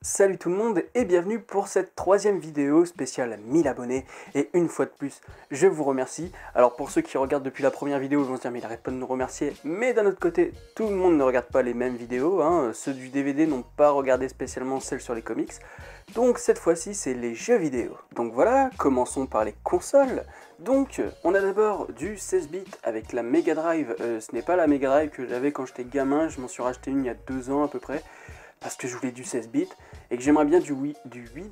Salut tout le monde et bienvenue pour cette troisième vidéo spéciale 1000 abonnés. Et une fois de plus, je vous remercie. Alors pour ceux qui regardent depuis la première vidéo, ils vont se dire mais il arrête pas de nous remercier. Mais d'un autre côté, tout le monde ne regarde pas les mêmes vidéos. Ceux du DVD n'ont pas regardé spécialement celles sur les comics. Donc cette fois-ci, c'est les jeux vidéo. Donc voilà, commençons par les consoles. Donc on a d'abord du 16 bits avec la Mega Drive. Ce n'est pas la Mega Drive que j'avais quand j'étais gamin, je m'en suis racheté une il y a 2 ans à peu près. Parce que je voulais du 16 bits et que j'aimerais bien du 8 bits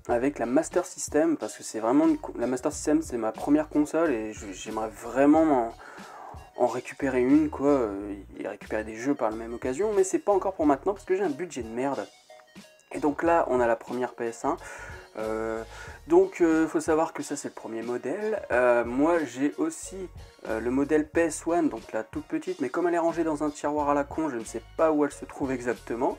avec la Master System, parce que c'est vraiment la Master System, c'est ma première console et j'aimerais vraiment en récupérer une quoi, et récupérer des jeux par la même occasion, mais c'est pas encore pour maintenant parce que j'ai un budget de merde. Et donc là on a la première PS1. Faut savoir que ça c'est le premier modèle. Moi j'ai aussi le modèle PS1, donc la toute petite, mais comme elle est rangée dans un tiroir à la con, je ne sais pas où elle se trouve exactement.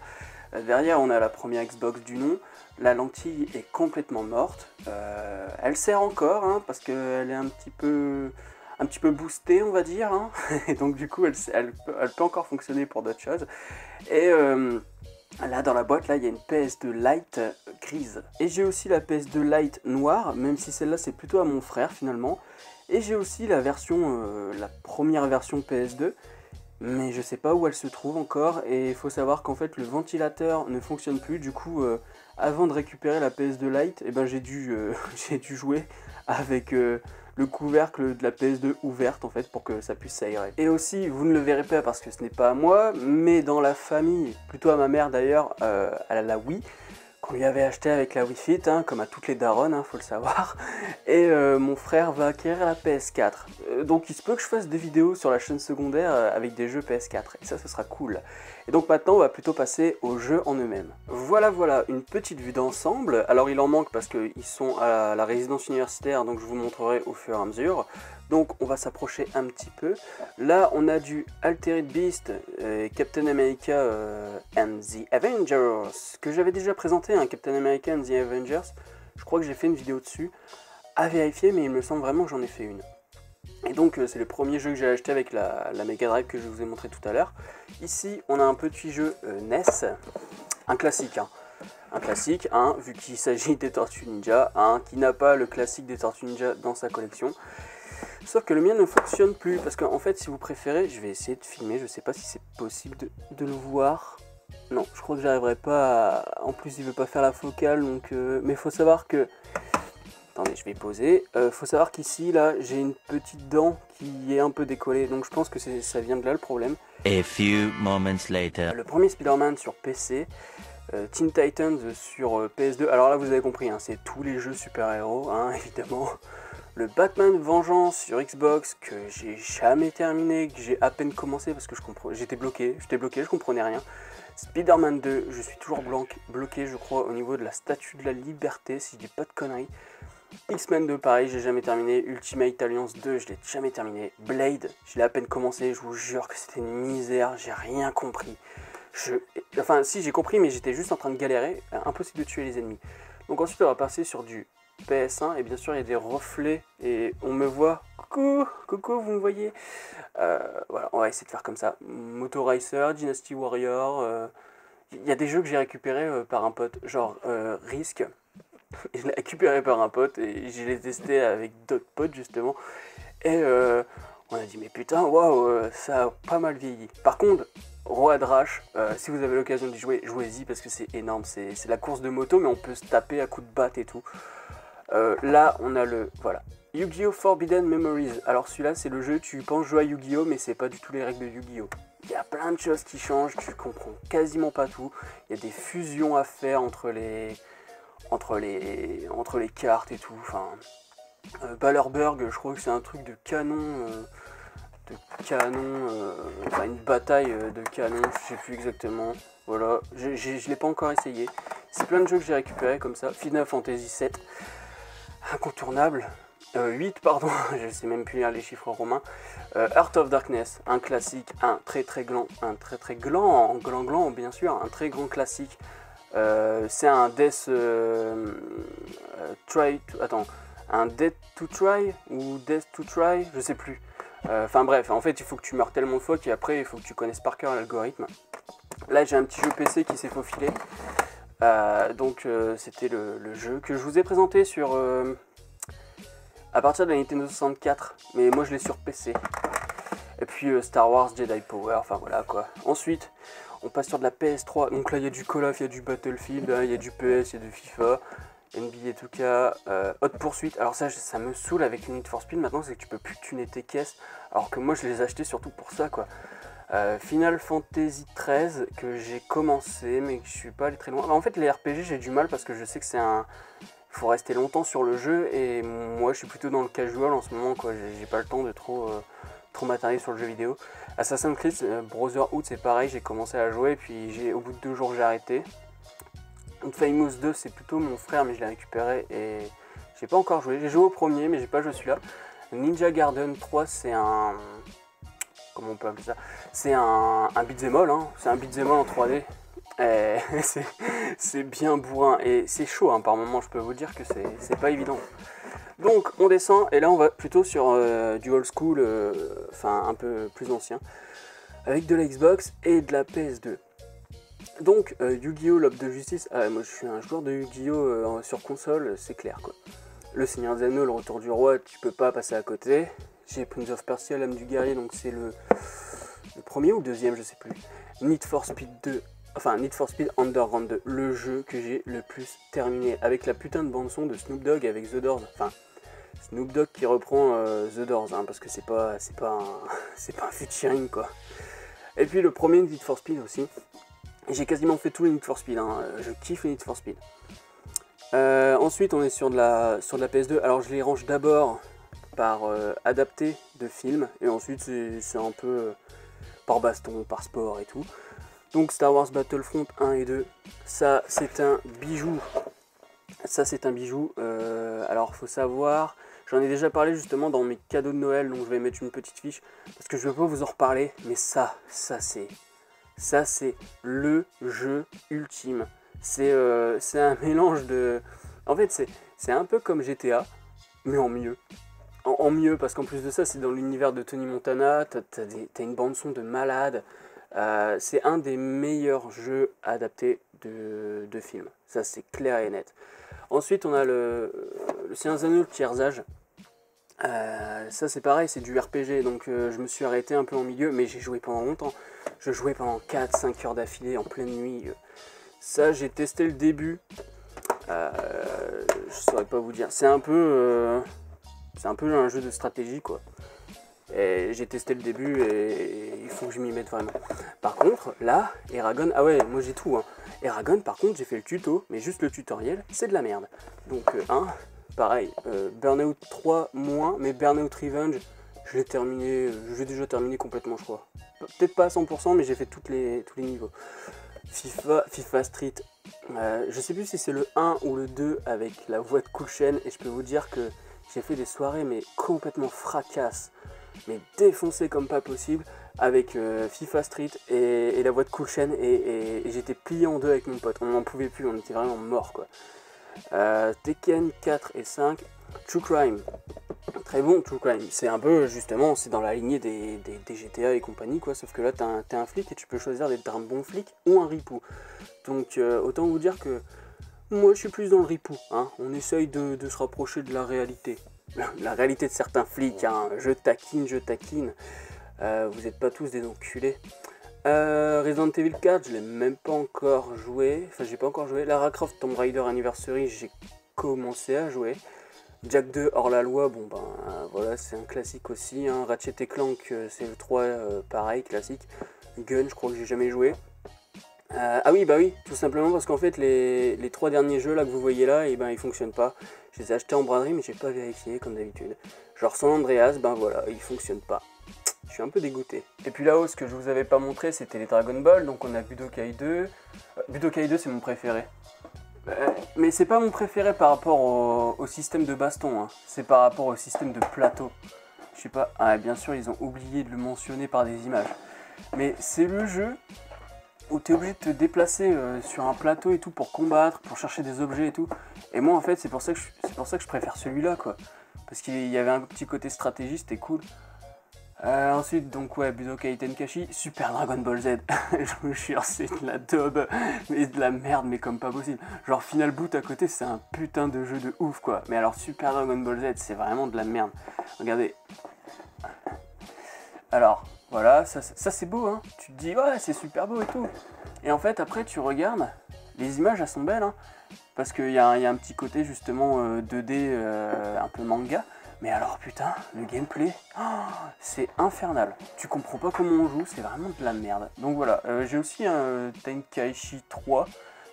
Derrière on a la première Xbox du nom. La lentille est complètement morte. Elle sert encore parce qu'elle est un petit peu boostée on va dire. Et donc du coup elle peut encore fonctionner pour d'autres choses. Et là dans la boîte là il y a une PS2 Lite grise. Et j'ai aussi la PS2 Lite noire, même si celle-là c'est plutôt à mon frère finalement. Et j'ai aussi la version, la première version PS2, mais je sais pas où elle se trouve encore. Et il faut savoir qu'en fait le ventilateur ne fonctionne plus. Du coup avant de récupérer la PS2 Lite, j'ai dû jouer avec le couvercle de la PS2 ouverte en fait pour que ça puisse s'aérer. Et aussi, vous ne le verrez pas parce que ce n'est pas à moi, mais dans la famille, plutôt à ma mère d'ailleurs, elle a la Wii, qu'on lui avait acheté avec la Wii Fit, comme à toutes les daronnes, faut le savoir. Et mon frère va acquérir la PS4. Donc il se peut que je fasse des vidéos sur la chaîne secondaire avec des jeux PS4, et ça ce sera cool. Et donc maintenant on va plutôt passer aux jeux en eux-mêmes. Voilà, une petite vue d'ensemble. Alors il en manque parce qu'ils sont à la résidence universitaire, donc je vous montrerai au fur et à mesure. Donc on va s'approcher un petit peu. Là on a du Altered Beast, Captain America and the Avengers, que j'avais déjà présenté, Captain America and the Avengers. Je crois que j'ai fait une vidéo dessus, à vérifier, mais il me semble vraiment que j'en ai fait une. Et donc c'est le premier jeu que j'ai acheté avec la Mega Drive que je vous ai montré tout à l'heure. Ici on a un petit jeu NES, un classique. Un classique, vu qu'il s'agit des Tortues Ninja, qui n'a pas le classique des Tortues Ninja dans sa collection. Sauf que le mien ne fonctionne plus, parce qu'en fait si vous préférez, je vais essayer de filmer, je sais pas si c'est possible de le voir. Non, je crois que j'arriverai pas à... En plus il veut pas faire la focale, donc mais il faut savoir que... Attendez, je vais poser. Faut savoir qu'ici, là, j'ai une petite dent qui est un peu décollée, donc je pense que ça vient de là le problème. A few moments later. Le premier Spider-Man sur PC, Teen Titans sur PS2. Alors là, vous avez compris, c'est tous les jeux super-héros, évidemment. Le Batman Vengeance sur Xbox que j'ai jamais terminé, que j'ai à peine commencé parce que j'étais bloqué, je comprenais rien. Spider-Man 2, je suis toujours bloqué, je crois, au niveau de la Statue de la Liberté, si je dis pas de conneries. X-Men 2 pareil, j'ai jamais terminé. Ultimate Alliance 2, je l'ai jamais terminé. Blade, je l'ai à peine commencé, je vous jure que c'était une misère, j'ai rien compris. Enfin si, j'ai compris, mais j'étais juste en train de galérer, impossible de tuer les ennemis. Donc ensuite on va passer sur du PS1, et bien sûr il y a des reflets, et on me voit. Coucou, vous me voyez. Voilà, on va essayer de faire comme ça. Moto Racer, Dynasty Warrior, il y a des jeux que j'ai récupérés par un pote, genre Risk. Je l'ai récupéré par un pote et je l'ai testé avec d'autres potes justement. Et on a dit mais putain, waouh, ça a pas mal vieilli. Par contre, Road Rash, si vous avez l'occasion d'y jouer, jouez-y parce que c'est énorme. C'est la course de moto, mais on peut se taper à coups de batte et tout. Là, on a voilà. Yu-Gi-Oh! Forbidden Memories. Alors celui-là, c'est le jeu, tu penses jouer à Yu-Gi-Oh! Mais c'est pas du tout les règles de Yu-Gi-Oh! Il y a plein de choses qui changent, tu comprends quasiment pas tout. Il y a des fusions à faire entre les cartes et tout. Enfin, Ballerburg, je crois que c'est un truc de canon, une bataille de canon, je sais plus exactement. Voilà, je l'ai pas encore essayé. C'est plein de jeux que j'ai récupéré comme ça. Final Fantasy 7, incontournable. 8 pardon, je sais même plus lire les chiffres romains. Heart of Darkness, un classique, un très gland bien sûr, un très grand classique. C'est un Death un Death to Try ou Death to Try, je sais plus. Enfin bref, en fait il faut que tu meurs tellement de fois qu'après il faut que tu connaisses par cœur l'algorithme. Là j'ai un petit jeu PC qui s'est faufilé. C'était le jeu que je vous ai présenté sur à partir de la Nintendo 64, mais moi je l'ai sur PC. Et puis Star Wars Jedi Power, enfin voilà quoi. Ensuite, on passe sur de la PS3, donc là il y a du Call of, il y a du Battlefield, il y a du PS, il y a du FIFA, NBA 2K, Hot Pursuit. Alors ça me saoule avec les Need for Speed maintenant, c'est que tu peux plus tuner tes caisses, alors que moi je les ai achetés surtout pour ça quoi. Final Fantasy XIII que j'ai commencé mais que je suis pas allé très loin. En fait les RPG j'ai du mal parce que je sais que il faut rester longtemps sur le jeu et moi je suis plutôt dans le casual en ce moment quoi, j'ai pas le temps de trop m'attarder sur le jeu vidéo. Assassin's Creed Brotherhood c'est pareil, j'ai commencé à jouer et puis au bout de 2 jours j'ai arrêté. Famous 2 c'est plutôt mon frère mais je l'ai récupéré et j'ai pas encore joué. J'ai joué au premier mais j'ai pas joué celui-là. Ninja Gaiden 3 c'est un... Comment on peut appeler ça? C'est un beat'em all, hein. C'est un beat'em all en 3D. Et c'est bien bourrin et c'est chaud hein, par moment, je peux vous dire que c'est pas évident. Donc on descend et là on va plutôt sur du old school, enfin un peu plus ancien, avec de la Xbox et de la PS2. Donc Yu-Gi-Oh! L'Aube de Justice, moi je suis un joueur de Yu-Gi-Oh! Sur console, c'est clair quoi. Le Seigneur des Anneaux, le Retour du Roi, tu peux pas passer à côté. J'ai Prince of Persia, l'âme du guerrier, donc c'est le premier ou le deuxième, je sais plus. Need for Speed 2, enfin Need for Speed Underground 2, le jeu que j'ai le plus terminé, avec la putain de bande son de Snoop Dogg avec The Doors, enfin Snoop Dogg qui reprend The Doors, hein, parce que c'est pas un featuring quoi. Et puis le premier Need for Speed aussi, j'ai quasiment fait tous les Need for Speed, hein, je kiffe les Need for Speed. Ensuite on est sur de la PS2, alors je les range d'abord par adapté de film et ensuite c'est un peu par baston, par sport et tout. Donc Star Wars Battlefront 1 et 2, ça c'est un bijou. Alors faut savoir, j'en ai déjà parlé justement dans mes cadeaux de Noël, donc je vais mettre une petite fiche parce que je veux pas vous en reparler, mais ça c'est le jeu ultime. C'est un mélange de... En fait c'est un peu comme GTA, mais en mieux. En mieux, parce qu'en plus de ça, c'est dans l'univers de Tony Montana, t'as une bande-son de malade. C'est un des meilleurs jeux adaptés de films. Ça, c'est clair et net. Ensuite, on a le Seigneur des Anneaux, le Tiers-Âge. Ça, c'est pareil, c'est du RPG, donc je me suis arrêté un peu en milieu, mais j'ai joué pendant longtemps. Je jouais pendant 4-5 heures d'affilée, en pleine nuit. Ça, j'ai testé le début. Je saurais pas vous dire. C'est un peu un jeu de stratégie quoi. Et j'ai testé le début et il faut que je m'y mette vraiment. Par contre, là, Eragon, ah ouais, moi j'ai tout. Hein. Eragon, par contre, j'ai fait le tuto, mais juste le tutoriel, c'est de la merde. Donc, pareil, Burnout 3 moins, mais Burnout Revenge, je l'ai déjà terminé complètement, je crois. Peut-être pas à 100%, mais j'ai fait tous les niveaux. FIFA Street, je sais plus si c'est le 1 ou le 2 avec la voix de Cool Chain, et je peux vous dire que j'ai fait des soirées mais complètement fracasses, mais défoncées comme pas possible avec FIFA Street et la voix de Cool Chain et j'étais plié en deux avec mon pote, on n'en pouvait plus, on était vraiment morts quoi. Tekken 4 et 5, True Crime, très bon True Crime, c'est un peu justement, c'est dans la lignée des GTA et compagnie quoi, sauf que là t'es un flic et tu peux choisir d'être un bon flic ou un ripou. Donc autant vous dire que moi je suis plus dans le ripou, hein. On essaye de se rapprocher de la réalité. La réalité de certains flics, hein. Je taquine. Vous n'êtes pas tous des enculés. Resident Evil 4, je l'ai même pas encore joué. Enfin j'ai pas encore joué. Lara Croft Tomb Raider Anniversary, j'ai commencé à jouer. Jack 2 hors la loi, bon ben voilà, c'est un classique aussi. Hein. Ratchet & Clank, c'est le 3, pareil, classique. Gun, je crois que j'ai jamais joué. Ah oui, bah oui, tout simplement parce qu'en fait les 3 derniers jeux là que vous voyez là, et ben ils fonctionnent pas. Je les ai achetés en braderie mais j'ai pas vérifié comme d'habitude. Genre San Andreas, ben voilà, il fonctionne pas. Je suis un peu dégoûté. Et puis là-haut, ce que je vous avais pas montré, c'était les Dragon Ball, donc on a Budokai 2. Budokai 2 c'est mon préféré. Mais c'est pas mon préféré par rapport au système de baston, hein. C'est par rapport au système de plateau. Je sais pas, ah bien sûr ils ont oublié de le mentionner par des images. Mais c'est le jeu où tu es obligé de te déplacer sur un plateau et tout pour combattre, pour chercher des objets et tout. Et moi en fait c'est pour ça que je préfère celui-là quoi. Parce qu'il y avait un petit côté stratégie, c'était cool. Ensuite, donc ouais, Budokai Tenkaichi, Super Dragon Ball Z. Je me jure, c'est de la daube, mais de la merde, mais comme pas possible. Genre Final Boot à côté, c'est un putain de jeu de ouf, quoi. Mais alors Super Dragon Ball Z, c'est vraiment de la merde. Regardez. Alors, voilà, ça c'est beau, hein. Tu te dis, ouais, c'est super beau et tout. Et en fait, après, tu regardes, les images, elles sont belles, hein. Parce qu'il y a un petit côté, justement, 2D, un peu manga. Mais alors putain, le gameplay, oh, c'est infernal. Tu comprends pas comment on joue, c'est vraiment de la merde. Donc voilà, j'ai aussi un Tenkaichi 3,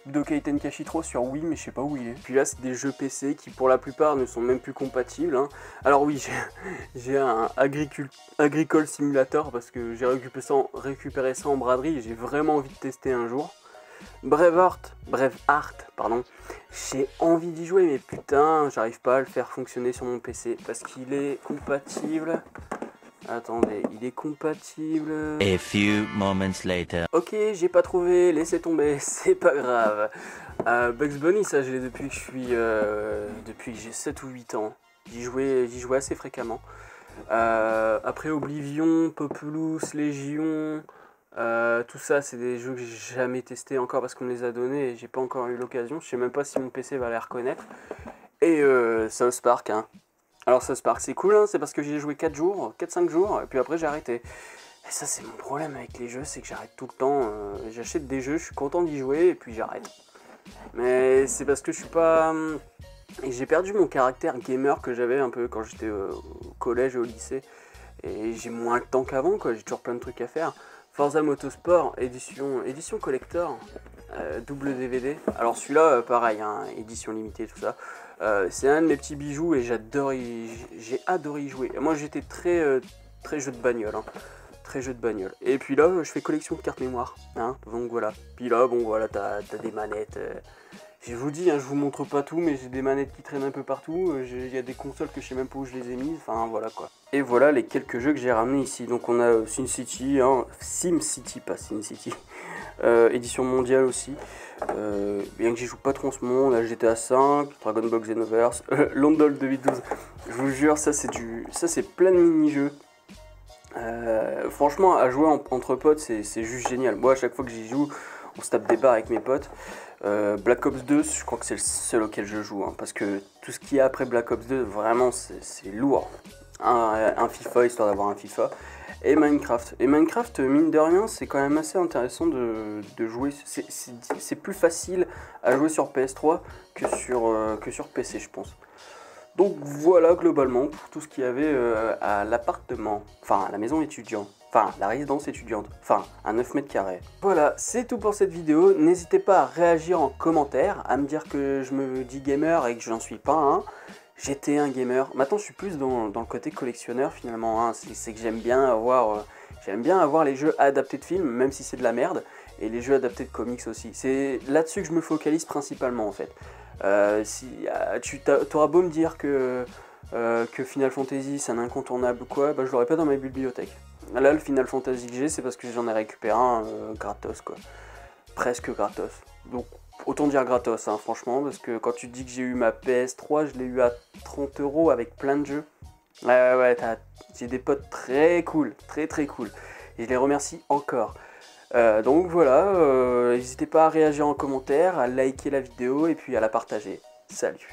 Budokai Tenkaichi 3 sur Wii, mais je sais pas où il est. Puis là, c'est des jeux PC qui pour la plupart ne sont même plus compatibles, hein. Alors oui, j'ai un Agricole Simulator parce que j'ai récupéré ça en braderie et j'ai vraiment envie de tester un jour. Braveheart, pardon, j'ai envie d'y jouer mais putain, j'arrive pas à le faire fonctionner sur mon PC parce qu'il est compatible. Attendez, il est compatible. A few moments later. Ok, j'ai pas trouvé, laissez tomber, c'est pas grave. Bugs Bunny, ça je l'ai depuis que depuis que j'ai 7 ou 8 ans. J'y jouais assez fréquemment. Après Oblivion, Populous, Légion. Tout ça, c'est des jeux que j'ai jamais testé encore parce qu'on me les a donnés et j'ai pas encore eu l'occasion. Je sais même pas si mon PC va les reconnaître. Et South Park, hein. Alors South Park, c'est cool, hein, c'est parce que j'y ai joué 4-5 jours, et puis après j'ai arrêté. Et ça, c'est mon problème avec les jeux, c'est que j'arrête tout le temps. J'achète des jeux, je suis content d'y jouer, et puis j'arrête. Mais c'est parce que je suis pas... Et j'ai perdu mon caractère gamer que j'avais un peu quand j'étais au collège et au lycée. Et j'ai moins le temps qu'avant, quoi, j'ai toujours plein de trucs à faire. Forza Motorsport, édition collector, double DVD. Alors celui-là, pareil, hein, édition limitée, tout ça. C'est un de mes petits bijoux et j'ai adoré y jouer. Moi j'étais très jeu de bagnole, hein. Très jeu de bagnole. Et puis là, je fais collection de cartes mémoire, hein, donc voilà. Puis là, bon voilà, t'as des manettes. Je vous dis, hein, je vous montre pas tout, mais j'ai des manettes qui traînent un peu partout. Il y a des consoles que je sais même pas où je les ai mises. Enfin voilà quoi. Et voilà les quelques jeux que j'ai ramenés ici. Donc on a SimCity, hein, SimCity, pas SimCity. Édition mondiale aussi. Bien que j'y joue pas trop en ce moment, on a GTA 5, Dragon Ball Xenoverse, Londol 2012. Je vous jure, ça c'est plein de mini-jeux. Franchement, à jouer entre potes, c'est juste génial. Moi, à chaque fois que j'y joue, on se tape des barres avec mes potes. Black Ops 2, je crois que c'est le seul auquel je joue, hein, parce que tout ce qu'il y a après Black Ops 2, vraiment, c'est lourd. Un FIFA, histoire d'avoir un FIFA. Et Minecraft. Et Minecraft, mine de rien, c'est quand même assez intéressant de jouer. C'est plus facile à jouer sur PS3 que sur PC, je pense. Donc voilà globalement pour tout ce qu'il y avait à l'appartement, enfin à la maison étudiante, enfin la résidence étudiante, enfin à 9 mètres carrés. Voilà, c'est tout pour cette vidéo. N'hésitez pas à réagir en commentaire, à me dire que je me dis gamer et que je n'en suis pas un. J'étais un gamer. Maintenant je suis plus dans le côté collectionneur finalement, hein. C'est que j'aime bien avoir les jeux adaptés de films, même si c'est de la merde, et les jeux adaptés de comics aussi. C'est là-dessus que je me focalise principalement en fait. Tu auras beau me dire que Final Fantasy c'est un incontournable ou quoi, bah je l'aurai pas dans ma bibliothèque. Là le Final Fantasy que j'ai, c'est parce que j'en ai récupéré un gratos quoi. Presque gratos. Donc autant dire gratos hein, franchement, parce que quand tu te dis que j'ai eu ma PS3, je l'ai eu à 30 € avec plein de jeux. Ouais, j'ai des potes très cool, très cool. Et je les remercie encore. Donc voilà, n'hésitez pas à réagir en commentaire, à liker la vidéo et puis à la partager. Salut!